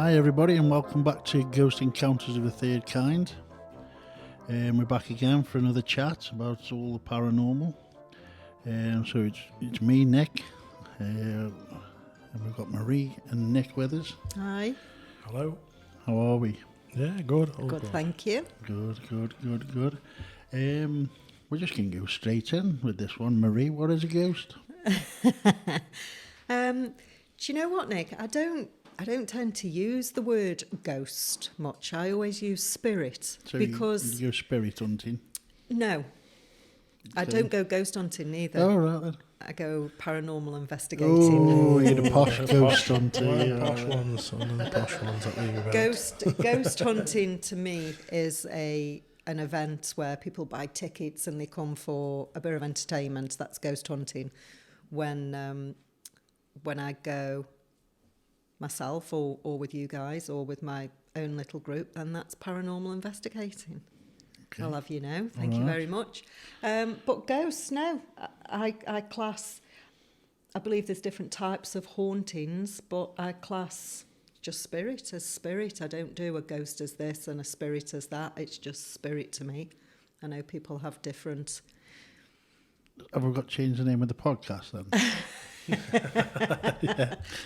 Hi everybody and welcome back to Ghost Encounters of the Third Kind. We're back again for another chat about all the paranormal. So it's me, Nick, and we've got Marie and Nick with us. Hi. Hello. How are we? Yeah, good. All Good, thank you. Good. We're just going to go straight in with this one. Marie, what is a ghost? Do you know what, Nick? I don't tend to use the word ghost much. I always use spirit So because you go spirit hunting? no, I Okay. don't go ghost hunting neither. Oh, right then. I go paranormal investigating. Oh, you're the posh ghost hunter. One of the Yeah. posh ones, one of the posh ones that leave about. Ghost hunting to me is an event where people buy tickets and they come for a bit of entertainment. That's ghost hunting. When I go myself or with you guys or with my own little group, then that's paranormal investigating. Okay. I'll have you know. Thank you Alright. very much. But ghosts, no. I class, I believe there's different types of hauntings, but I class just spirit as spirit. I don't do a ghost as this and a spirit as that. It's just spirit to me. I know people have different... Have we got to change the name of the podcast then?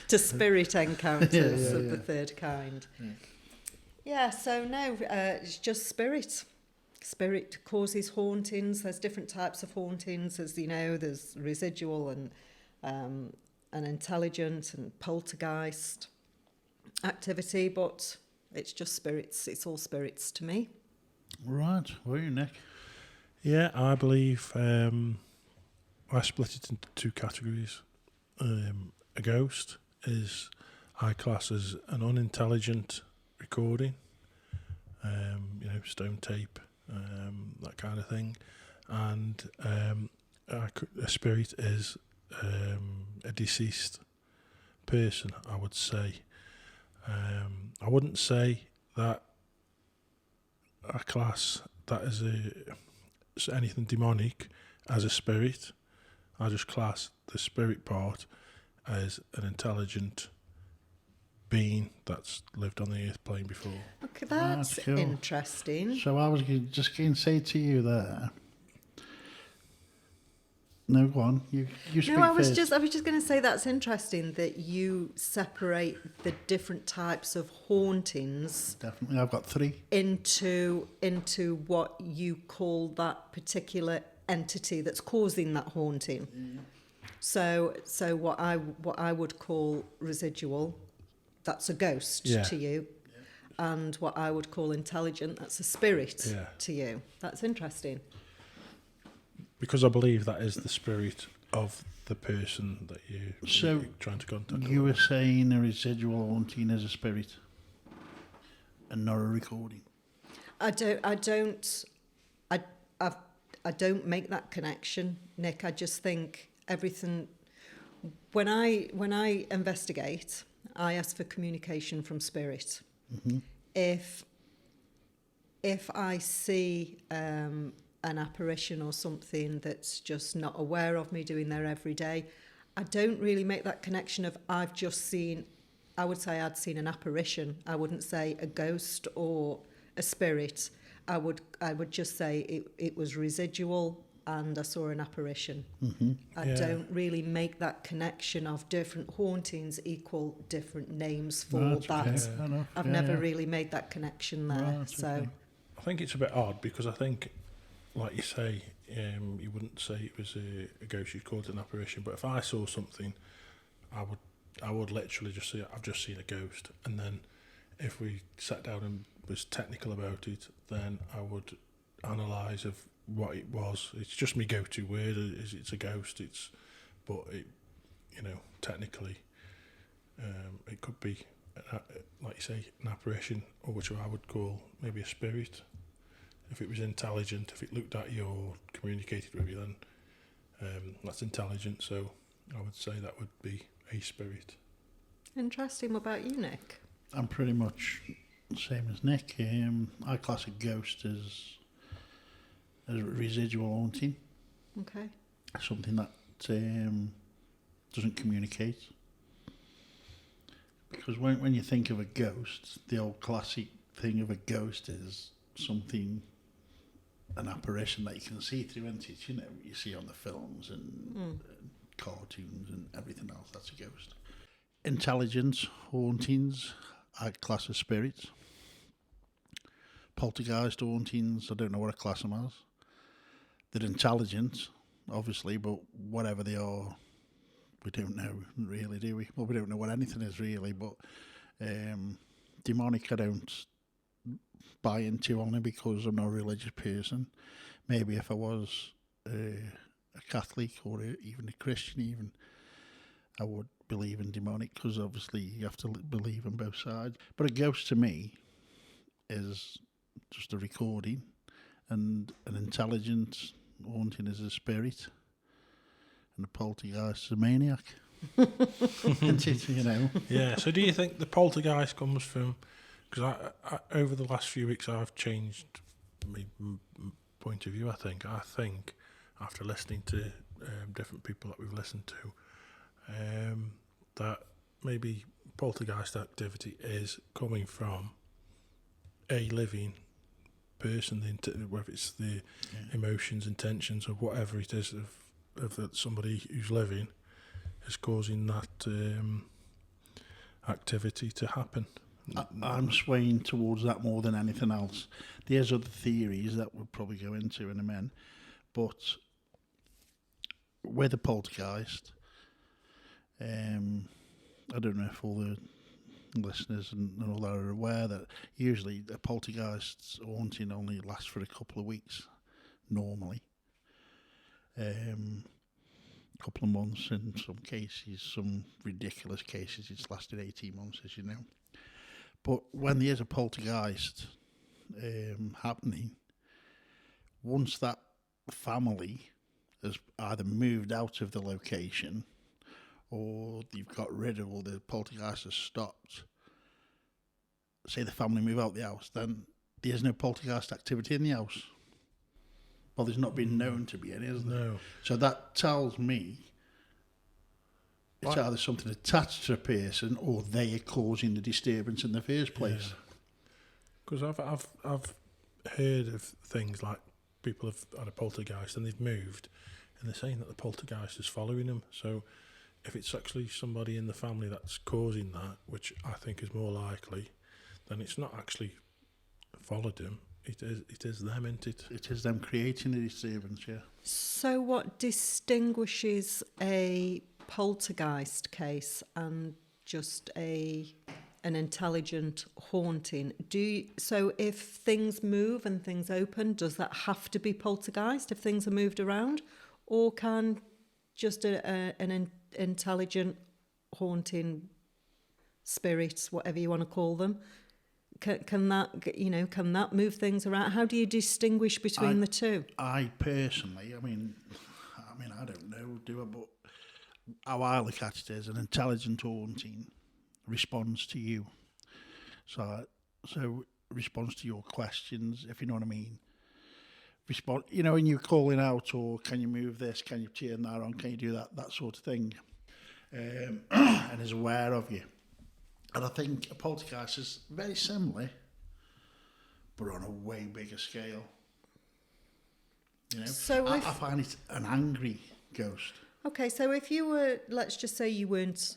to spirit encounters Yeah. of the third kind. Yeah, so no, it's just spirit. Spirit causes hauntings. There's different types of hauntings, as you know. There's residual and intelligent and poltergeist activity, but it's just spirits. It's all spirits to me. Right. Where are you, Nick? Yeah, I believe I split it into two categories. A ghost is I class as an unintelligent recording, stone tape, that kind of thing, and a spirit is a deceased person, I would say. I wouldn't say that I class that as anything demonic as a spirit. I just class the spirit part as an intelligent being that's lived on the earth plane before. Okay, that's cool. interesting. So I was just going to say to you there. No, go on. You speak No, I was first. just going to say that's interesting that you separate the different types of hauntings Definitely, I've got three. into what you call that particular entity that's causing that haunting. So what I would call residual, that's a ghost to you, and what I would call intelligent, that's a spirit to you. That's interesting. Because I believe that is the spirit of the person that you're trying to contact. You were saying a residual haunting is a spirit and not a recording. I don't make that connection, Nick. I just think everything. When I investigate, I ask for communication from spirit. Mm-hmm. If I see an apparition or something that's just not aware of me doing there every day, I don't really make that connection of I've just seen. I would say I'd seen an apparition. I wouldn't say a ghost or a spirit. I would just say it was residual and I saw an apparition. Mm-hmm. I don't really make that connection of different hauntings equal different names for Right, that. okay. Fair enough. I've Yeah, never yeah. really made that connection there. Right, So okay. I think it's a bit odd because I think, like you say, you wouldn't say it was a ghost, you'd call it an apparition. But if I saw something, I would literally just say I've just seen a ghost, and then if we sat down and was technical about it, then I would analyse of what it was. It's just my go-to word. It's a ghost. But technically, it could be like you say, an apparition, or which I would call maybe a spirit. If it was intelligent, if it looked at you or communicated with you, then that's intelligent. So I would say that would be a spirit. interesting. What about you, Nick? I'm pretty much the same as Nick. I class a ghost as residual haunting, Okay. something that doesn't communicate. Because when you think of a ghost, the old classic thing of a ghost is something, an apparition that you can see through, isn't it? You know, you see on the films and cartoons and everything else. That's a ghost. Intelligence, hauntings, I'd class as spirits. Poltergeist, hauntings, I don't know what I class them as. They're intelligent, obviously, but whatever they are, we don't know really, do we? Well, we don't know what anything is really, but demonic I don't buy into only because I'm not a religious person. Maybe if I was a Catholic or even a Christian even, I would believe in demonic, because obviously you have to believe on both sides. But a ghost to me is just a recording, and an intelligent haunting is a spirit, and a poltergeist is a maniac. Isn't it, you know? Yeah, so do you think the poltergeist comes from... Because I over the last few weeks I've changed my point of view, I think. I think, after listening to different people that we've listened to, that maybe poltergeist activity is coming from a living person, whether it's the emotions, intentions, or whatever it is of somebody who's living, is causing that activity to happen. I'm swaying towards that more than anything else. There's other theories that we'll probably go into in a minute, but with a poltergeist, I don't know if all the listeners and all that are aware that usually a poltergeist's haunting only lasts for a couple of weeks, normally. Couple of months in some cases, some ridiculous cases, it's lasted 18 months, as you know. But when there's a poltergeist happening, once that family has either moved out of the location or you've got rid of, or the poltergeist has stopped, say the family move out the house, then there's no poltergeist activity in the house. Well, there's not been known to be any, is there? No. So that tells me it's either something attached to a person or they are causing the disturbance in the first place. Because I've heard of things like people have had a poltergeist and they've moved, and they're saying that the poltergeist is following them. So if it's actually somebody in the family that's causing that, which I think is more likely, then it's not actually followed them. It is them, isn't it? It is them creating the disturbance, yeah. So what distinguishes a poltergeist case and just an intelligent haunting? So if things move and things open, does that have to be poltergeist if things are moved around? Or can just an intelligent haunting spirits, whatever you want to call them, can that move things around? How do you distinguish between the two? I personally, I mean, I don't know, do I? But how I look at it is an intelligent haunting responds to you. So responds to your questions, if you know what I mean. Respond, when you're calling out, or can you move this? Can you turn that on? Can you do that sort of thing? And is aware of you. And I think a poltergeist is very similar, but on a way bigger scale. So I find it an angry ghost. Okay, so if you were, let's just say you weren't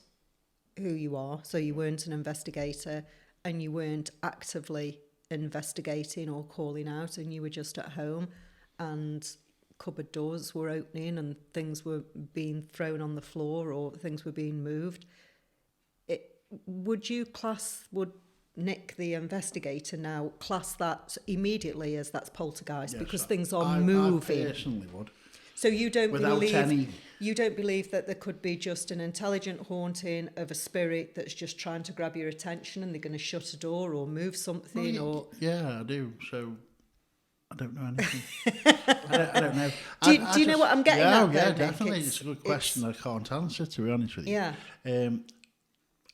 who you are, so you weren't an investigator and you weren't actively investigating or calling out, and you were just at home and cupboard doors were opening and things were being thrown on the floor or things were being moved, would Nick, the investigator, now class that immediately as that's poltergeist? Yes, because things are moving? I personally would. So you don't believe that there could be just an intelligent haunting of a spirit that's just trying to grab your attention and they're going to shut a door or move something? Yeah, I do. So I don't know anything. I don't know. Do you know what I'm getting at? Yeah, definitely. It's a good question I can't answer, to be honest with you. Yeah.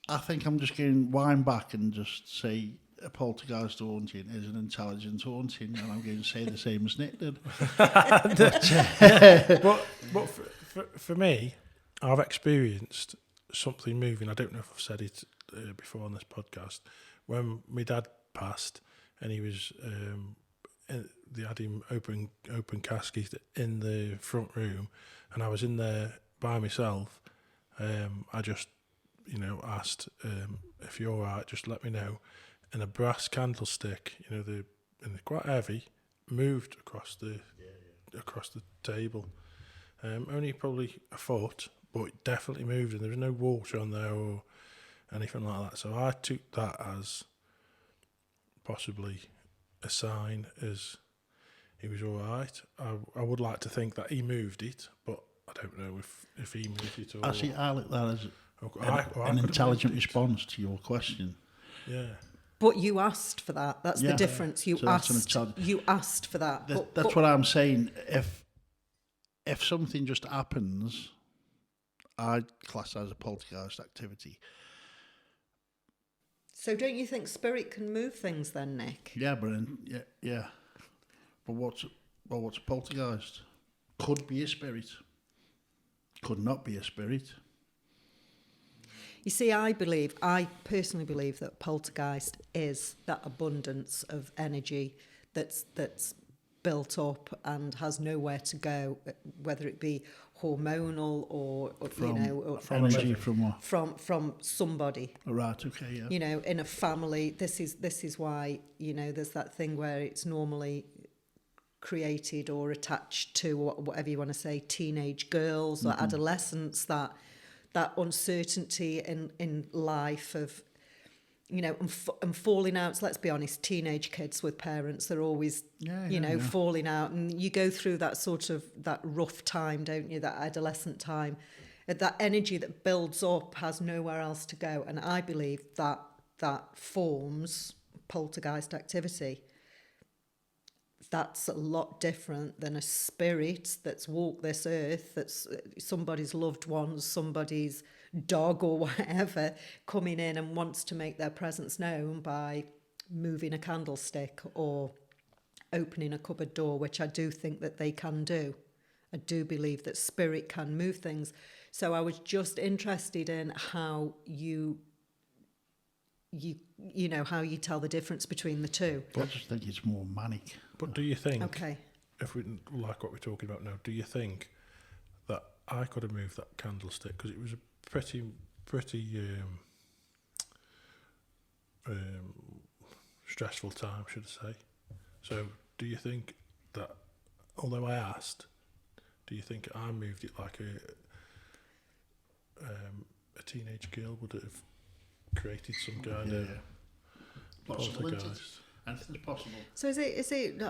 I think I'm just going to wind back and just say a poltergeist haunting is an intelligent haunting, and I'm going to say the same as Nick did. But for me, I've experienced something moving. I don't know if I've said it before on this podcast. When my dad passed, and he was, they had him open casket in the front room, and I was in there by myself. I just, asked, if you're all right, just let me know. And a brass candlestick, and they're quite heavy, moved across the table. Only probably a foot, but it definitely moved, and there was no water on there or anything like that. So I took that as possibly a sign as he was all right. I would like to think that he moved it, but I don't know if he moved it or... Actually, I look at that as I an could have intelligent moved it. response to your question. Yeah. But you asked for that. That's the difference. You So that's an asked. intelligent- You asked for that. That's what I'm saying. If something just happens, I'd class that as a poltergeist activity. So don't you think spirit can move things then, Nick? Yeah, but yeah. But what's a poltergeist? Could be a spirit. Could not be a spirit. You see, I personally believe that poltergeist is that abundance of energy that's built up and has nowhere to go, whether it be hormonal or Energy from what? from somebody. Right. Okay. Yeah. In a family. This is why there's that thing where it's normally created or attached to whatever you want to say, teenage girls or adolescents, that uncertainty in life of and falling out. So let's be honest, teenage kids with parents, they're always falling out, and you go through that sort of that rough time, don't you, that adolescent time. That energy that builds up has nowhere else to go, and I believe that forms poltergeist activity. That's a lot different than a spirit that's walked this earth, that's somebody's loved ones, somebody's dog or whatever, coming in and wants to make their presence known by moving a candlestick or opening a cupboard door, which I do think that they can do. I do believe that spirit can move things. So I was just interested in how you how you tell the difference between the two. I just think it's more manic. But do you think, Okay. if we like what we're talking about now, do you think that I could have moved that candlestick? Because it was a pretty stressful time, should I say. So do you think that, although I asked, do you think I moved it like a teenage girl would have created some kind of poltergeist? Anything's possible. So is it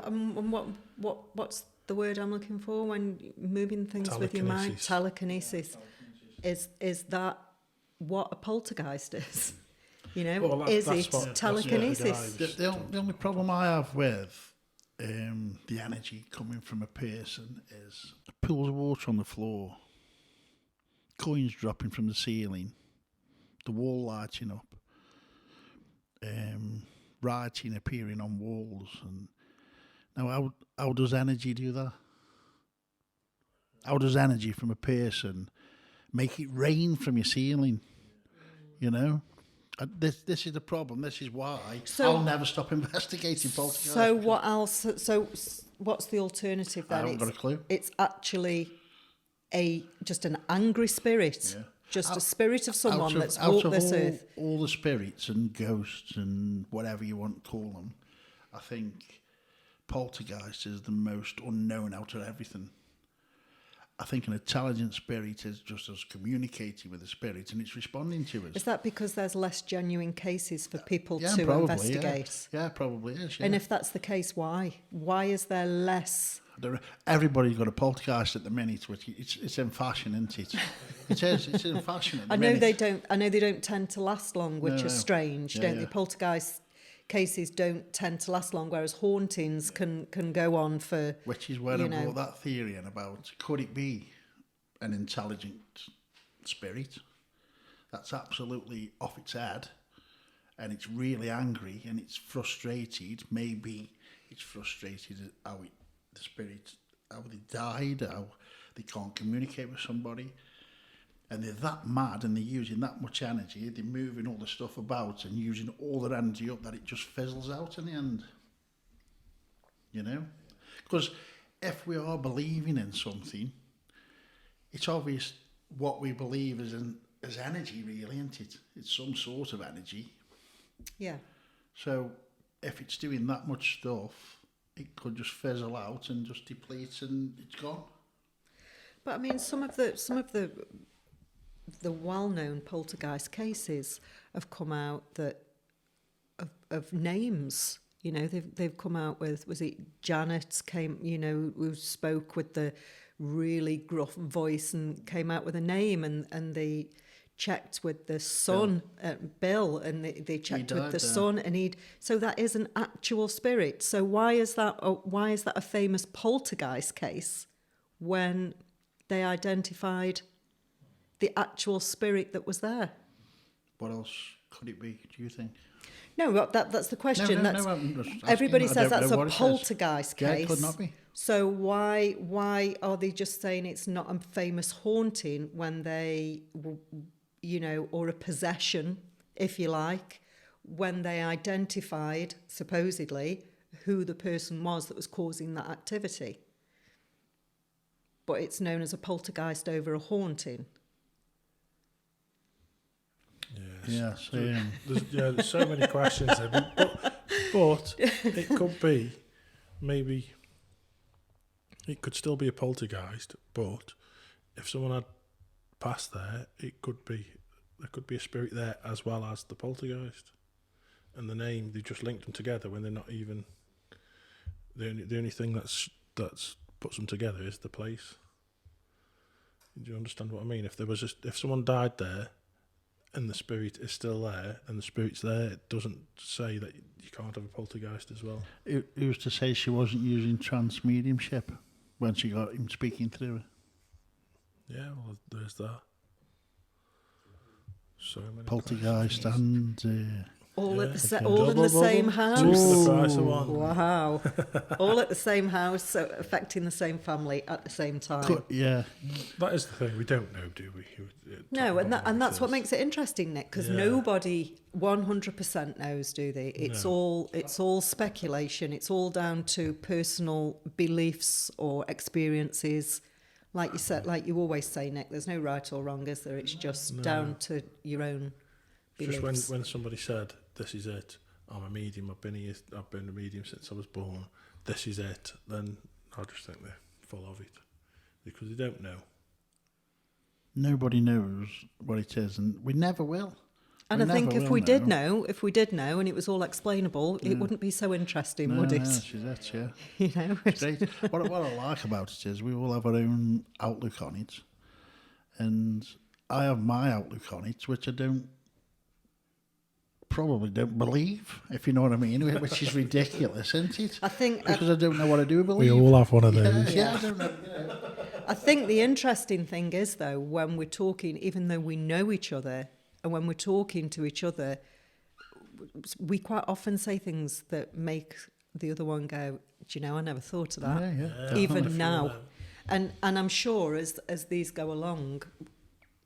what's the word I'm looking for when moving things with your mind? Telekinesis. Is that what a poltergeist is? Well, is that's it what- telekinesis? The only problem I have with the energy coming from a person is pools of water on the floor, coins dropping from the ceiling, the wall lighting up, writing appearing on walls. And now, how does energy do that? How does energy from a person make it rain from your ceiling? This is the problem. This is why I'll never stop investigating poltergeist. So what else? So what's the alternative then? I haven't got a clue. It's actually just an angry spirit. Yeah. Just a spirit of someone that's walked this earth. All the spirits and ghosts and whatever you want to call them, I think poltergeist is the most unknown out of everything. I think an intelligent spirit is just us communicating with the spirit and it's responding to us. Is that because there's less genuine cases for people to probably, investigate? Yeah, probably is. Yeah. And if that's the case, why? Why is there less? Everybody's got a poltergeist at the minute, which it's in fashion, isn't it? It is. It's in fashion at the minute. I know they don't tend to last long, which is strange, don't they? Poltergeist cases don't tend to last long, whereas hauntings can go on for. Which is where I brought that theory in about, could it be an intelligent spirit that's absolutely off its head and it's really angry and it's frustrated? Maybe it's frustrated at how they died, how they can't communicate with somebody. and they're that mad and they're using that much energy, they're moving all the stuff about and using all their energy up that it just fizzles out in the end. You know? Because if we are believing in something, it's obvious what we believe is energy, really, isn't it? It's some sort of energy. Yeah. So if it's doing that much stuff, it could just fizzle out and just deplete and it's gone. But I mean, some of the well-known poltergeist cases have come out that of names. You know, they've come out with, was it Janet came, you know, who spoke with the really gruff voice and came out with a name, and they checked with the son, Bill, and they checked with the son, and so that is an actual spirit. So why is that a famous poltergeist case when they identified the actual spirit that was there? What else could it be, do you think? No, that's the question. No, I'm just asking. Everybody I says don't that's know a what it says. poltergeist Yeah, case. it could not be. So why are they just saying it's not a famous haunting when they, you know, or a possession, if you like, when they identified, supposedly, who the person was that was causing that activity? But it's known as a poltergeist over a haunting. Yes. Yeah, There's so many questions there, but it could be, maybe it could still be a poltergeist, but if someone had passed there, there could be a spirit there as well as the poltergeist, and the name, they just linked them together when they're not even, the only thing that's puts them together is the place. Do you understand what I mean? If someone died there and the spirit is still there and the spirit's there, it doesn't say that you can't have a poltergeist as well. It was to say she wasn't using trance mediumship when she got him speaking through her. Yeah, well, there's that. So many Poltergeist questions. and... All Yeah, at the okay. all in the same Two house. for the price of one. Wow! All at the same house, so affecting the same family at the same time. yeah. That is the thing. We don't know, do we? No, and that's what makes it interesting, Nick, because Yeah. nobody 100% knows, do they? It's all speculation. It's all down to personal beliefs or experiences. Like you said, like you always say, Nick, there's no right or wrong, is there? It's just down to your own beliefs. Just when somebody said, "This is it," I'm a medium. I've been a medium since I was born. This is it. Then I just think they're full of it because they don't know. Nobody knows what it is, and we never will. And I think if we did know, and it was all explainable, it wouldn't be so interesting, would it? No, she's it, yeah. You know, Great. What I like about it is we all have our own outlook on it, and I have my outlook on it, which I probably don't believe, if you know what I mean, which is ridiculous, isn't it? I think because I don't know what I do believe. We all have one of those. Yeah, I don't know. I think the interesting thing is, though, when we're talking, even though we know each other, and when we're talking to each other, we quite often say things that make the other one go, "Do you know, I never thought of that." Yeah, Even now. And I'm sure as these go along,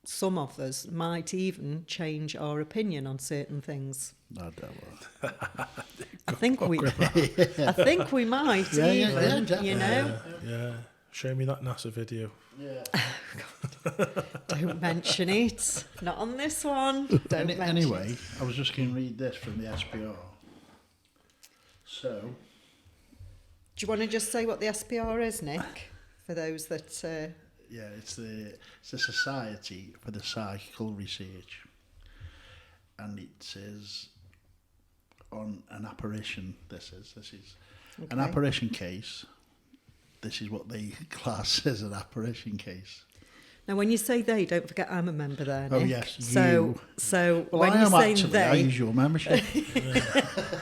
some of us might even change our opinion on certain things. I don't I think we might even, you know. Yeah. Show me that NASA video. Yeah. Don't mention it. Not on this one. Don't mention Anyway, it. I was just going to read this from the SPR. So, Do you want to just say what the SPR is, Nick, for those that... yeah, it's the Society for the Psychical Research, and it says on an apparition. This is an Okay. apparition case. This is what they class as an apparition case. Now, when you say they, don't forget I'm a member there, Nick. Oh yes, So well, when I you're am saying actually. they... I use your membership.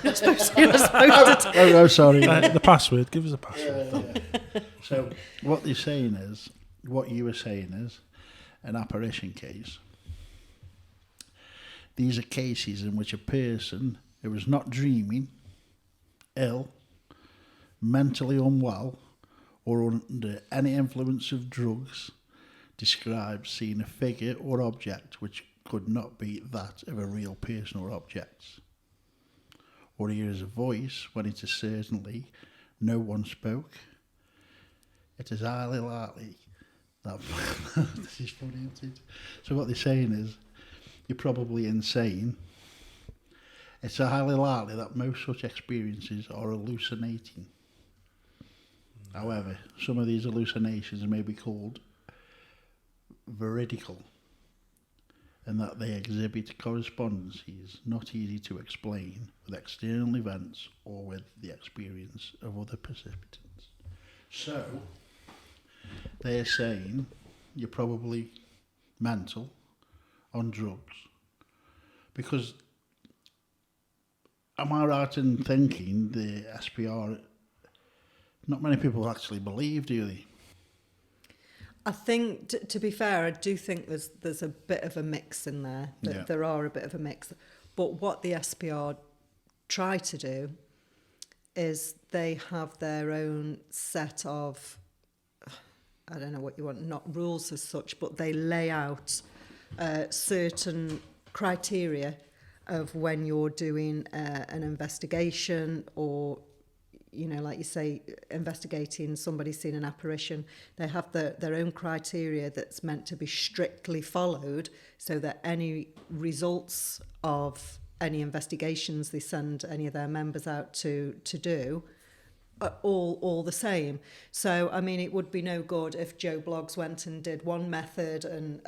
You're supposed to oh, sorry. The password. Give us a password. Yeah. So what they're saying is, what you were saying is, an apparition case. These are cases in which a person who is not dreaming, ill, mentally unwell, or under any influence of drugs, describes seeing a figure or object which could not be that of a real person or object. Or hears a voice when it is certainly no one spoke. It is highly likely that this is funny, isn't it? So what they're saying is, you're probably insane. It's highly likely that most such experiences are hallucinating. However, some of these hallucinations may be called veridical, and that they exhibit correspondences not easy to explain with external events or with the experience of other participants. So, they're saying you're probably mental, on drugs, because am I right in thinking the SPR, not many people actually believe, do they? I think, to be fair, I do think there's a bit of a mix in there. Yeah. There are a bit of a mix. But what the SPR try to do is they have their own set of, I don't know what you want, not rules as such, but they lay out certain criteria of when you're doing an investigation, or, you know, like you say, investigating somebody seeing an apparition. They have their own criteria that's meant to be strictly followed, so that any results of any investigations they send any of their members out to do are all the same. So I mean, it would be no good if Joe Bloggs went and did one method and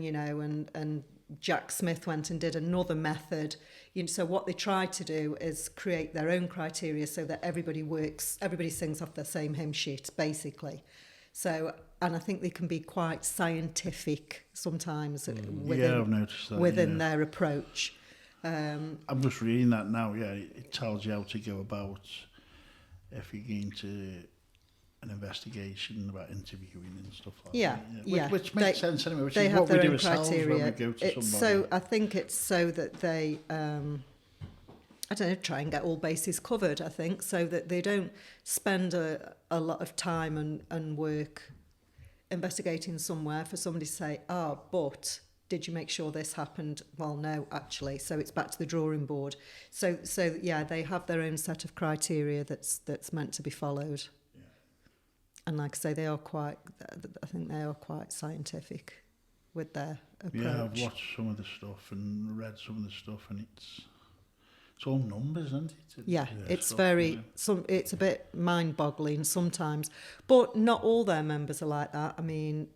you know, and Jack Smith went and did another method. You know, so what they try to do is create their own criteria so that everybody sings off the same hymn sheet, basically. So, and I think they can be quite scientific sometimes I've noticed that, within their approach. I'm just reading that now. Yeah, it tells you how to go about if you're going to an investigation about interviewing and stuff like that. Which makes sense anyway. Which is what we do ourselves when we go to somebody. So I think it's so that they, I don't know, try and get all bases covered. I think so that they don't spend a lot of time and work investigating somewhere for somebody to say, but did you make sure this happened? Well, no, actually. So it's back to the drawing board. So yeah, they have their own set of criteria that's meant to be followed. Yeah. And like I say, I think they are quite scientific with their approach. Yeah, I've watched some of the stuff and read some of the stuff, and it's all numbers, isn't it? It's very, it's a bit mind-boggling sometimes. But not all their members are like that. I mean,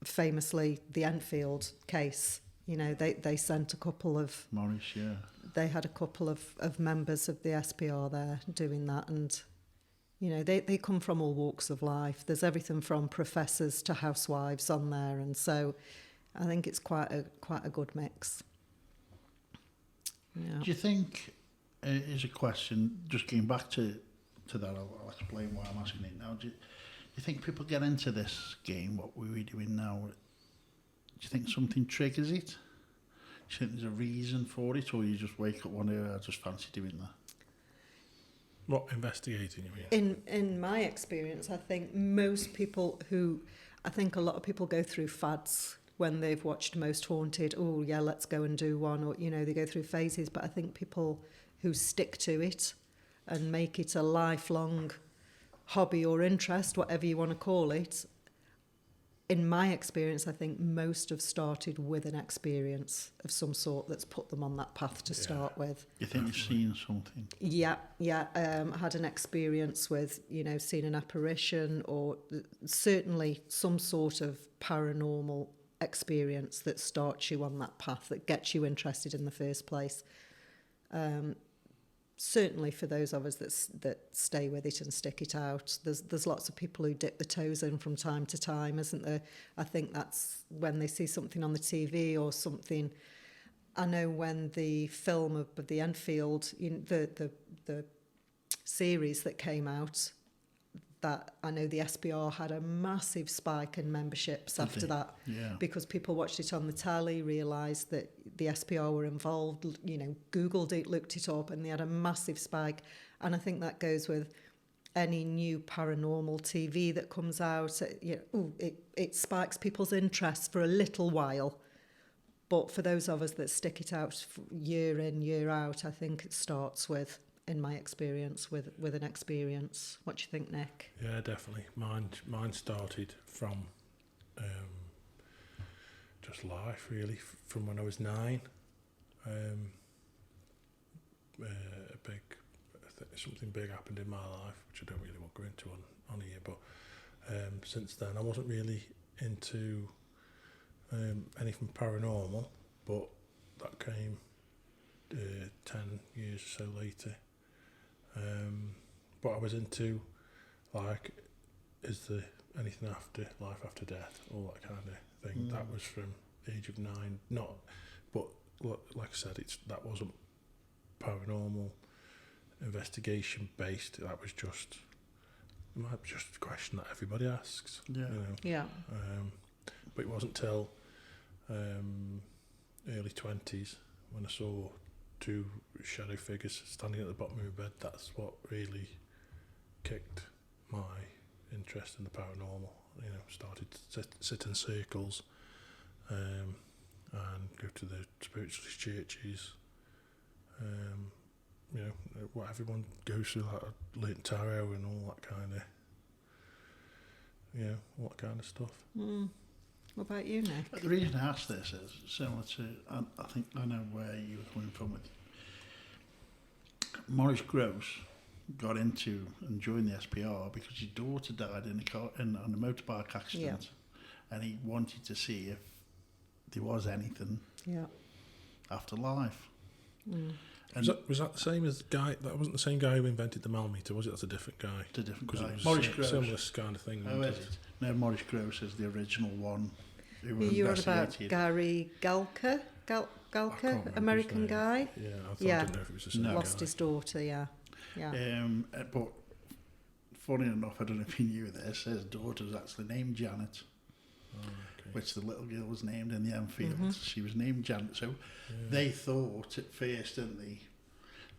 famously, the Enfield case, you know, they sent a couple of... Morris, yeah. They had a couple of members of the SPR there doing that, and, you know, they come from all walks of life. There's everything from professors to housewives on there, and so I think it's quite a good mix. Yeah. Do you think, is a question, just going back to that, I'll explain why I'm asking it now. Do you think people get into this game, what we're doing now? Do you think something triggers it? Do you think there's a reason for it, or you just wake up one day, I just fancy doing that? What, investigating, you mean? In my experience, I think a lot of people go through fads when they've watched Most Haunted. Oh yeah, let's go and do one, or, you know, they go through phases. But I think people who stick to it and make it a lifelong hobby or interest, whatever you want to call it, in my experience, I think most have started with an experience of some sort that's put them on that path to start with. You think you've seen something? Yeah. Had an experience with, you know, seeing an apparition, or certainly some sort of paranormal experience that starts you on that path, that gets you interested in the first place. Certainly for those of us that stay with it and stick it out, there's lots of people who dip the toes in from time to time, isn't there? I think that's when they see something on the TV or something. I know when the film of the Enfield, the series that came out, that I know the SPR had a massive spike in memberships after that, because people watched it on the telly, realised that the SPR were involved, you know, Googled it, looked it up, and they had a massive spike. And I think that goes with any new paranormal TV that comes out, it spikes people's interest for a little while. But for those of us that stick it out year in, year out, I think it starts with, in my experience, with an experience. What do you think, Nick? Yeah, definitely. Mine started from just life, really, from when I was 9. Something big happened in my life, which I don't really want to go into on here, but since then I wasn't really into anything paranormal, but that came 10 years or so later. But I was into, like, is there anything after life after death, all that kind of thing. That was from the age of 9. Not, but like I said, that wasn't paranormal investigation based. That was just a question that everybody asks. Yeah. You know. Yeah. But it wasn't till early 20s when I saw 2 shadow figures standing at the bottom of my bed. That's what really kicked my interest in the paranormal. You know, started to sit in circles and go to the spiritualist churches. You know, what everyone goes through, like late tarot and all that kind of, all that kind of stuff. What about you, Nick? The reason I asked this is similar to, I think I know where you were coming from with Maurice Gross got into and joined the SPR because his daughter died on a motorbike accident, and he wanted to see if there was anything after life. And was that the same as the guy? That wasn't the same guy who invented the Malmeter, was it? That's a different guy. It's a different guy. It was Maurice Gross. Similar kind of thing. Oh, is it? No, Maurice Gross is the original one. You're on about Gary Galka, American guy. Yeah, I didn't know if it was the same guy. Lost his daughter, yeah. But funny enough, I don't know if you knew this, his daughter was actually named Janet, which the little girl was named in the Enfield. She was named Janet. So they thought at first, didn't they,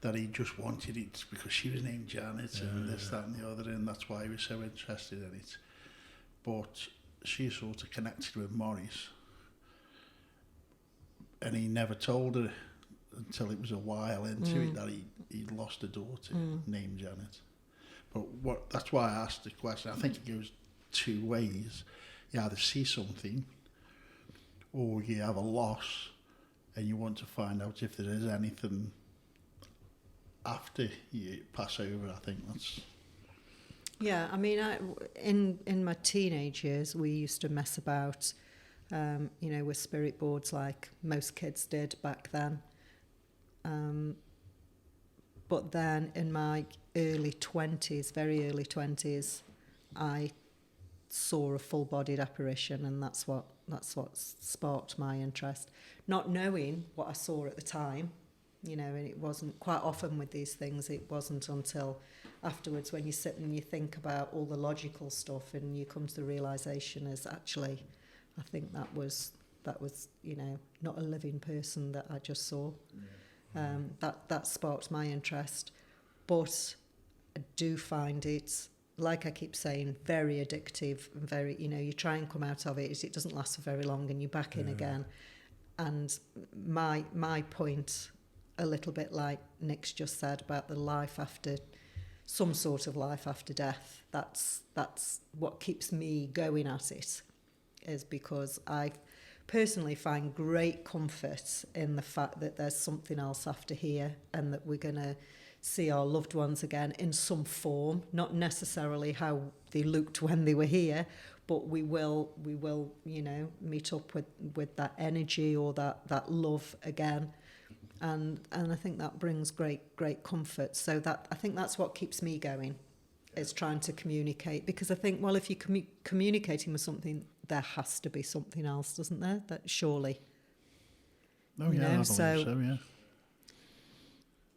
that he just wanted it because she was named Janet and this, that and the other, and that's why he was so interested in it. But she sort of connected with Maurice, and he never told her until it was a while into it that he'd lost a daughter named Janet. But that's why I asked the question. I think it goes 2 ways. You either see something or you have a loss and you want to find out if there is anything after you pass over. I think that's... Yeah, I mean, in my teenage years, we used to mess about, with spirit boards like most kids did back then. But then in my early 20s, very early 20s, I saw a full-bodied apparition, and that's what sparked my interest. Not knowing what I saw at the time, and it wasn't quite often with these things. It wasn't until afterwards when you sit and you think about all the logical stuff and you come to the realisation is actually, I think that was not a living person that I just saw. That sparked my interest. But I do find it, like I keep saying, very addictive and very, you try and come out of it, it doesn't last for very long and you're back in again. And my point, a little bit like Nick's just said about the life after, some sort of life after death, that's what keeps me going at it, is because I personally find great comfort in the fact that there's something else after here and that we're going to see our loved ones again in some form, not necessarily how they looked when they were here, but we will meet up with that energy or that love again. And I think that brings great comfort. So that I think that's what keeps me going, is trying to communicate. Because I think, well, if you're communicating with something, there has to be something else, doesn't there? That surely. Oh yeah, I believe so, yeah.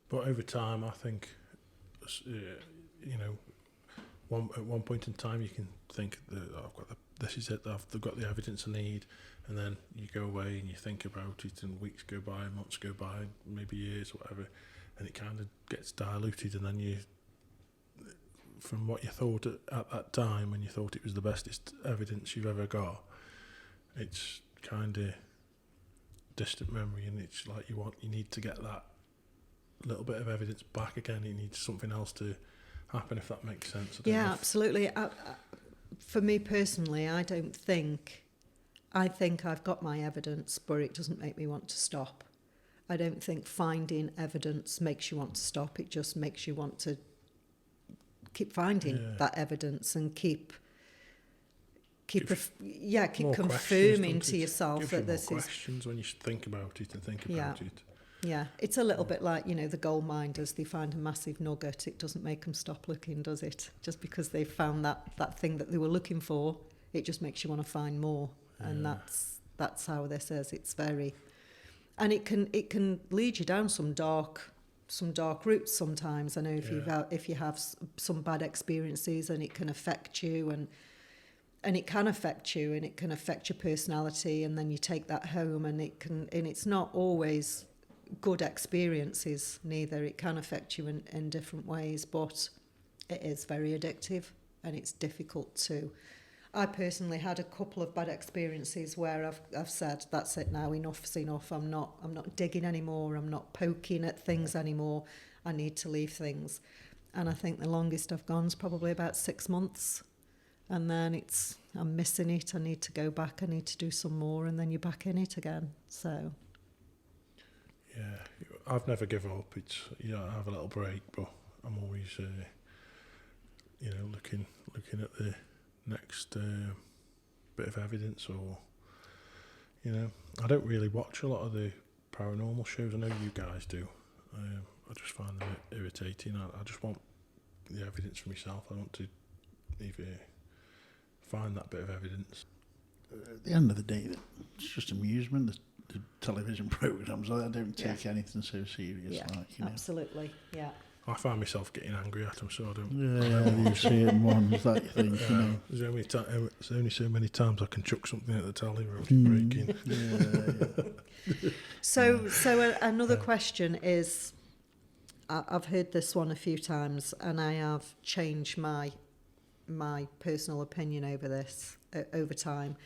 But over time, I think, at one point in time, you can think that this is it. They've got the evidence I need. And then you go away and you think about it, and weeks go by, months go by, maybe years, whatever, and it kind of gets diluted, and then you from what you thought at that time when you thought it was the bestest evidence you've ever got, it's kind of distant memory, and it's like you need to get that little bit of evidence back again. It needs something else to happen, if that makes sense. Yeah, absolutely. For me personally, I think I've got my evidence, but it doesn't make me want to stop. I don't think finding evidence makes you want to stop. It just makes you want to keep finding that evidence and keep confirming to yourself that this is questions when you think about it and think about it. Yeah, it's a little bit like, the gold miners. They find a massive nugget. It doesn't make them stop looking, does it? Just because they found that thing that they were looking for, it just makes you want to find more. Yeah. And that's how this is. It's very, and it can lead you down some dark routes sometimes. I know if you have some bad experiences, and it can affect you, and it can affect you, and it can affect your personality, and then you take that home, and it's not always good experiences neither. It can affect you in different ways, but it is very addictive, and it's difficult to. I personally had a couple of bad experiences where I've said, that's it now, enough's enough. I'm not digging anymore. I'm not poking at things anymore. I need to leave things. And I think the longest I've gone is probably about 6 months. And then I'm missing it. I need to go back. I need to do some more, and then you're back in it again. So. Yeah, I've never given up. It's I have a little break, but I'm always looking at the next bit of evidence, or I don't really watch a lot of the paranormal shows. I know you guys do. I just find them irritating. I just want the evidence for myself. I want to either find that bit of evidence. At the end of the day, it's just amusement. The television programs, I don't take anything so serious. Yeah, absolutely. Yeah. I find myself getting angry at them, so I don't. Yeah, you certain ones that you think, There's only so many times I can chuck something at the telly where it's breaking. Yeah. So another question is, I've heard this one a few times, and I have changed my personal opinion over this over time.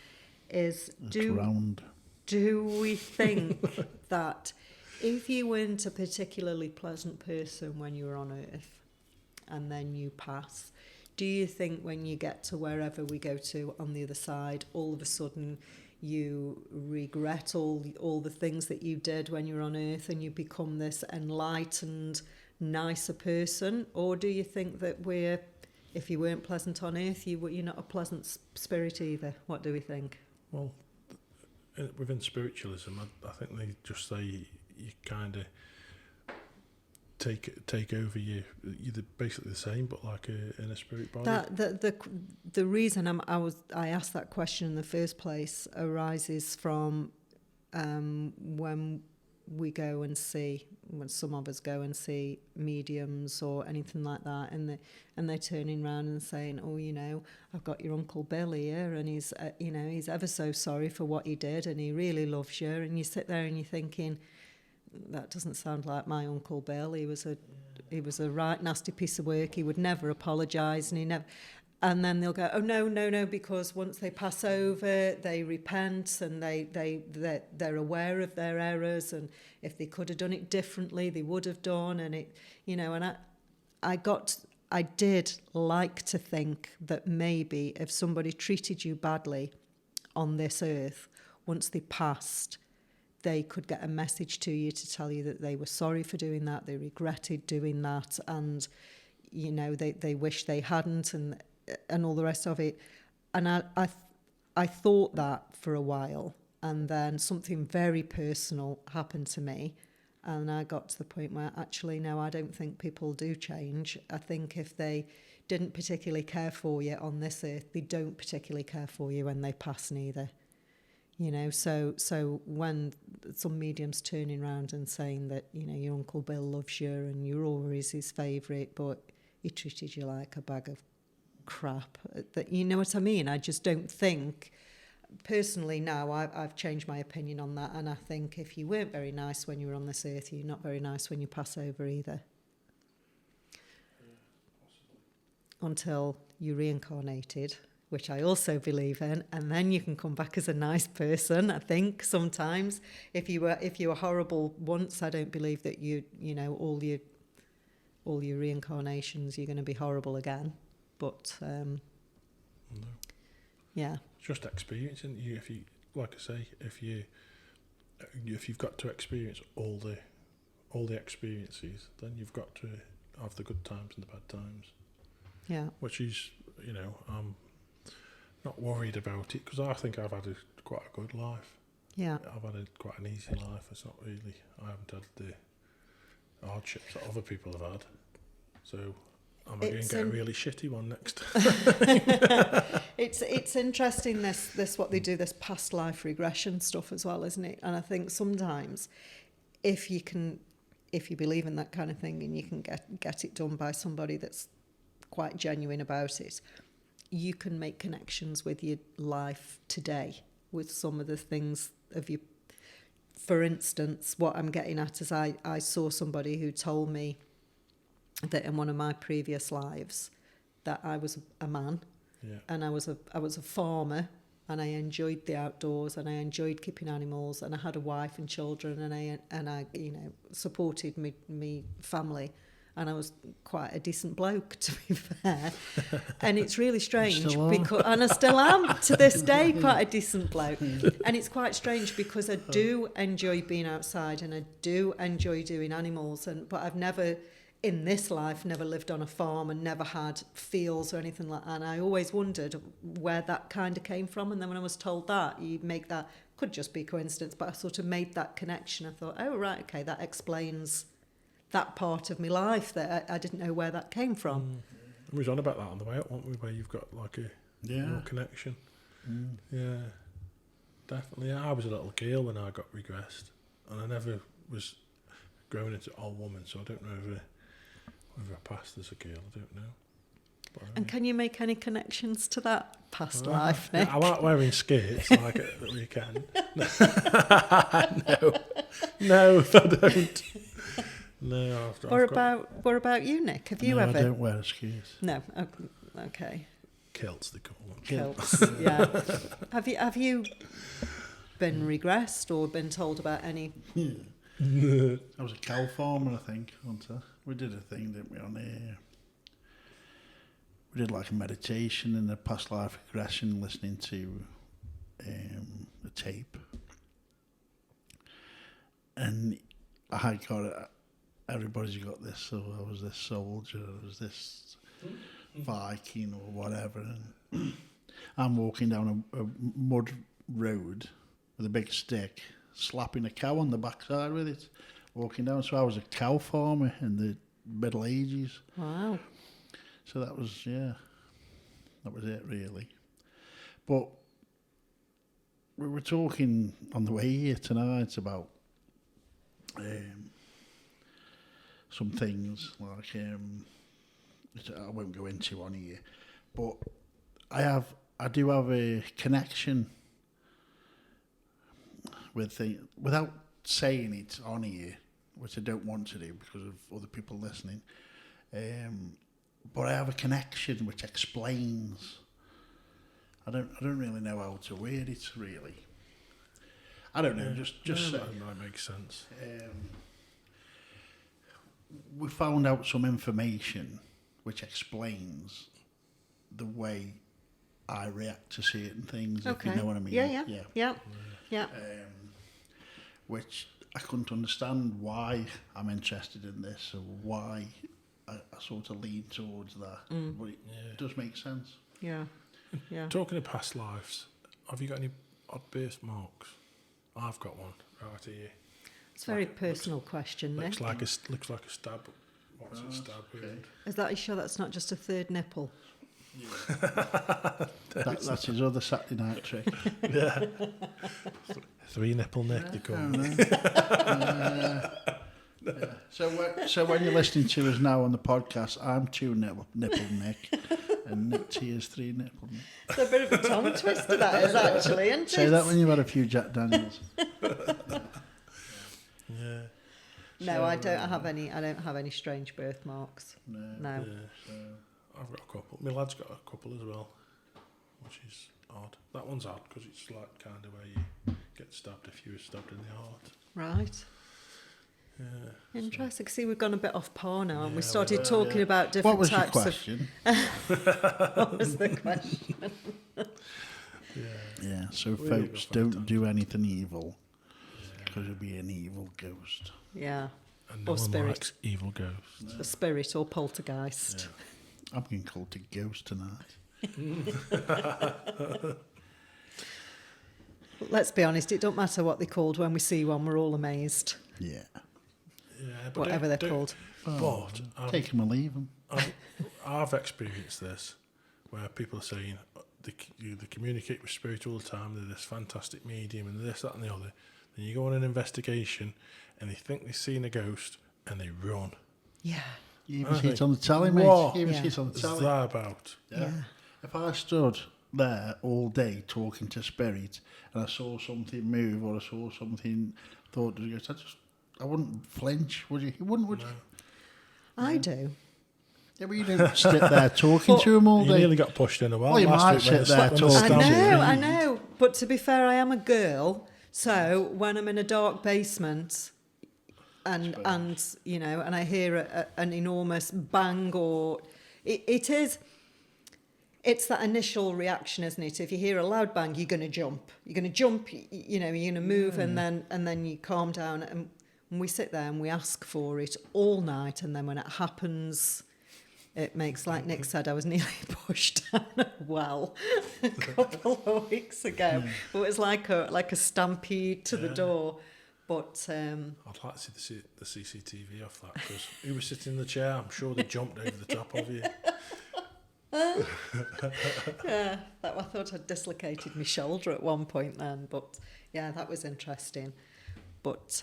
Do we think that if you weren't a particularly pleasant person when you were on Earth and then you pass, do you think when you get to wherever we go to on the other side, all of a sudden you regret all the things that you did when you were on Earth, and you become this enlightened, nicer person? Or do you think that if you weren't pleasant on Earth, you're not a pleasant spirit either? What do we think? Well, within spiritualism, I think they just say you kind of take over you're basically the same, but like in a spirit body. The reason I asked that question in the first place arises from when some of us go and see mediums or anything like that, and they're turning around and saying, I've got your Uncle Bill here, and he's he's ever so sorry for what he did, and he really loves you. And you sit there and you're thinking, that doesn't sound like my Uncle Bill. He was a right nasty piece of work. He would never apologise, and then they'll go, oh no, because once they pass over, they repent, and they're aware of their errors, and if they could have done it differently, they would have done. And and I did like to think that maybe if somebody treated you badly on this earth, once they passed, they could get a message to you to tell you that they were sorry for doing that, they regretted doing that, and they wish they hadn't, and all the rest of it. And I thought that for a while, and then something very personal happened to me, and I got to the point where actually no, I don't think people do change. I think if they didn't particularly care for you on this earth, they don't particularly care for you when they pass neither. So when some medium's turning around and saying that your Uncle Bill loves you and you're always his favourite, but he treated you like a bag of crap, that what I mean. I just don't think, personally now, I've changed my opinion on that, and I think if you weren't very nice when you were on this earth, you're not very nice when you pass over either. until you're reincarnated, which I also believe in, and then you can come back as a nice person. I think sometimes if you were horrible once, I don't believe that you know all your reincarnations you're going to be horrible again. But No. yeah, It's just experiencing. You, if you, like I say, if you've got to experience all the experiences, then you've got to have the good times and the bad times. yeah, Which is, you know, I'm not worried about it because I think I've had quite a good life. yeah. I've had quite an easy life. It's not really. I haven't had the hardships that other people have had. So I'm going to get a really shitty one next. It's interesting this what they do, this past life regression stuff as well, isn't it? And I think sometimes if you believe in that kind of thing and you can get it done by somebody that's quite genuine about it, you can make connections with your life today with some of the things of your. For instance, what I'm getting at is I saw somebody who told me that in one of my previous lives that I was a man, Yeah. and I was a farmer, and I enjoyed the outdoors, and I enjoyed keeping animals, and I had a wife and children, and I you know supported me family, and I was quite a decent bloke, to be fair. And it's really strange because, and I still am to this day quite a decent bloke. And it's quite strange because I do enjoy being outside and I do enjoy doing animals, but I've never, in this life, never lived on a farm and never had fields or anything like that. And I always wondered where that kind of came from. And then when I was told that, you make that, could just be coincidence, but I sort of made that connection. I thought, oh, right, okay, that explains that part of my life that I didn't know where that came from. We was on about that on the way up, weren't we? Where you've got like a real connection. Yeah, definitely. I was a little girl when I got regressed, and I never was growing into an old woman, so I don't know whether I passed as a girl. I don't know. But And can you make any connections to that past life, Nick? I like wearing skirts like at the weekend. No, I don't. No, What about you, Nick? Have you ever? I don't wear skis. No. Okay. Kilts, they call them. Kilts. Yeah. Have you been regressed or been told about any? I was a cow farmer, I think. We did a thing, didn't we, on here? We did like a meditation and a past life regression, listening to a tape, and I got everybody's got this. So I was this soldier, I was this Viking or whatever, and I'm walking down a mud road with a big stick, slapping a cow on the backside with it, walking down. So I was a cow farmer in the Middle Ages. Wow. So that was it really. But we were talking on the way here tonight about some things like I won't go into on here, but I do have a connection with things without saying it on here, which I don't want to do because of other people listening. But I have a connection which explains. I don't really know how to word it really. I don't know. Just that might make sense. We found out some information which explains the way I react to certain things. Okay. If you know what I mean. Yeah. Which I couldn't understand why I'm interested in this or why I sort of lean towards that. But it does make sense. Yeah. Talking of past lives, have you got any odd birthmarks? I've got one right here. It's a very personal question, Looks Nick. looks like a stab. What's a stab wound? Is that, are you sure that's not just a third nipple? That's his other Saturday night trick. Yeah. 3 nipple neck, they call me. So when you're listening to us now on the podcast, I'm 2 nipple Nick, and Nick T is 3 nipple Nick. It's a bit of a tongue twister, that is actually, isn't it? Say that when you've had a few Jack Daniels. Yeah. No, I don't have any. I don't have any strange birthmarks. No. Yeah. I've got a couple. My lad's got a couple as well, which is odd. That one's odd because it's like kind of where you get stabbed if you were stabbed in the heart. Right. Yeah. Interesting. See, we've gone a bit off par now, and we Yeah, started we were, talking yeah. about different What was your types of. question? What was the question? Yeah, so Really folks, good don't fun do anything evil, because it'll be an evil ghost. Yeah. And no Or one spirit. likes evil ghosts. A spirit or poltergeist. I'm getting called a ghost tonight. Let's be honest, it don't matter what they're called. When we see one, we're all amazed. Yeah. Yeah, but Whatever they're called. But Take them or leave them. I've experienced this, where people are saying they communicate with spirit all the time. They're this fantastic medium and this, that, and the other. Then you go on an investigation, and they think they've seen a ghost, and they run. Yeah. You I even see it think, on the telly, mate. what You even Yeah. see it on the What's telly. that about? Yeah. If I stood there all day talking to spirit and I saw something move or I saw something thought it was a ghost, I wouldn't flinch, would you? You wouldn't, would you? I do. Yeah, but you don't sit there talking to them all You day. nearly got pushed in a while. Well, you last might week when sit there when talking. I Stabs know, you. I know. But to be fair, I am a girl, so when I'm in a dark basement and you know, and I hear an enormous bang, or it's that initial reaction, isn't it? If you hear a loud bang, you're going to jump. You're going to jump. You know, you're going to move, and then you calm down. And we sit there and we ask for it all night, and then when it happens, it makes, like Nick said, I was nearly pushed down a well a couple of weeks ago. But it was like a stampede to the door. But I'd like to see the CCTV off that, because who was sitting in the chair? I'm sure they jumped over the top of you. yeah, I thought I'd dislocated my shoulder at one point then. But yeah, that was interesting. But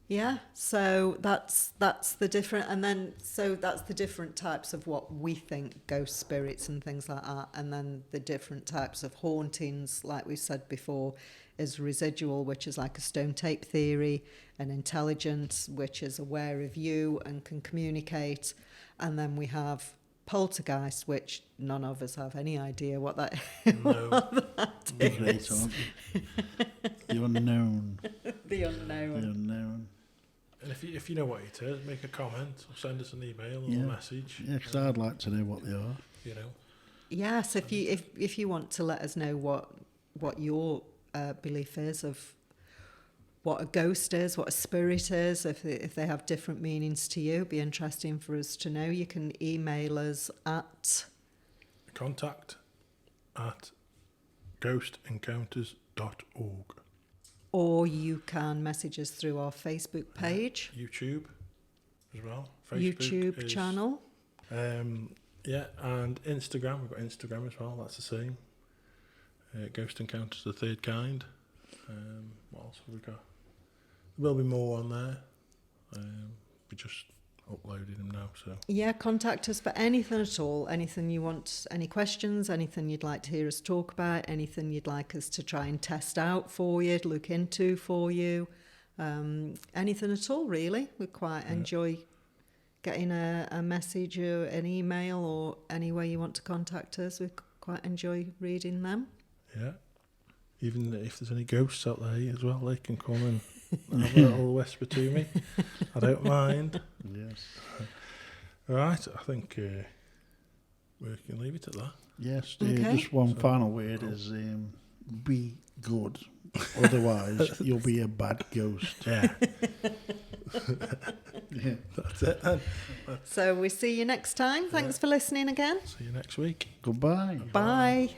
yeah, so that's the different, and then so that's the different types of what we think ghost spirits and things like that, and then the different types of hauntings, like we said before, is residual, which is like a stone tape theory, and intelligence, which is aware of you and can communicate, and then we have poltergeist, which none of us have any idea what that No. Be great, aren't you? The unknown. the unknown. The unknown. And if you know what it is, make a comment or send us an email or Yeah. a message. Yeah, because I'd like to know what they are. You know. Yes, if you want to let us know what your belief is of what a ghost is, what a spirit is, if they have different meanings to you, it'd be interesting for us to know. You can email us at contact@ghostencounters.org. or you can message us through our Facebook page, YouTube as well. Facebook YouTube is, channel. Yeah, and Instagram. We've got Instagram as well. That's the same. Ghost Encounters the Third Kind. What else have we got? There will be more on there. We're just uploading them now. So Yeah, contact us for anything at all, anything you want, any questions, anything you'd like to hear us talk about, anything you'd like us to try and test out for you, to look into for you, anything at all really. We quite enjoy getting a message or an email or any way you want to contact us. We quite enjoy reading them. yeah, even if there's any ghosts out there as well, they can come and have a little whisper to me. I don't mind. Yes. Right, I think we can leave it at that. Yes, Okay. just one final word is be good. Otherwise, you'll be a bad ghost. Yeah, Yeah. that's it then. So we see you next time. Thanks for listening again. See you next week. Goodbye. Bye.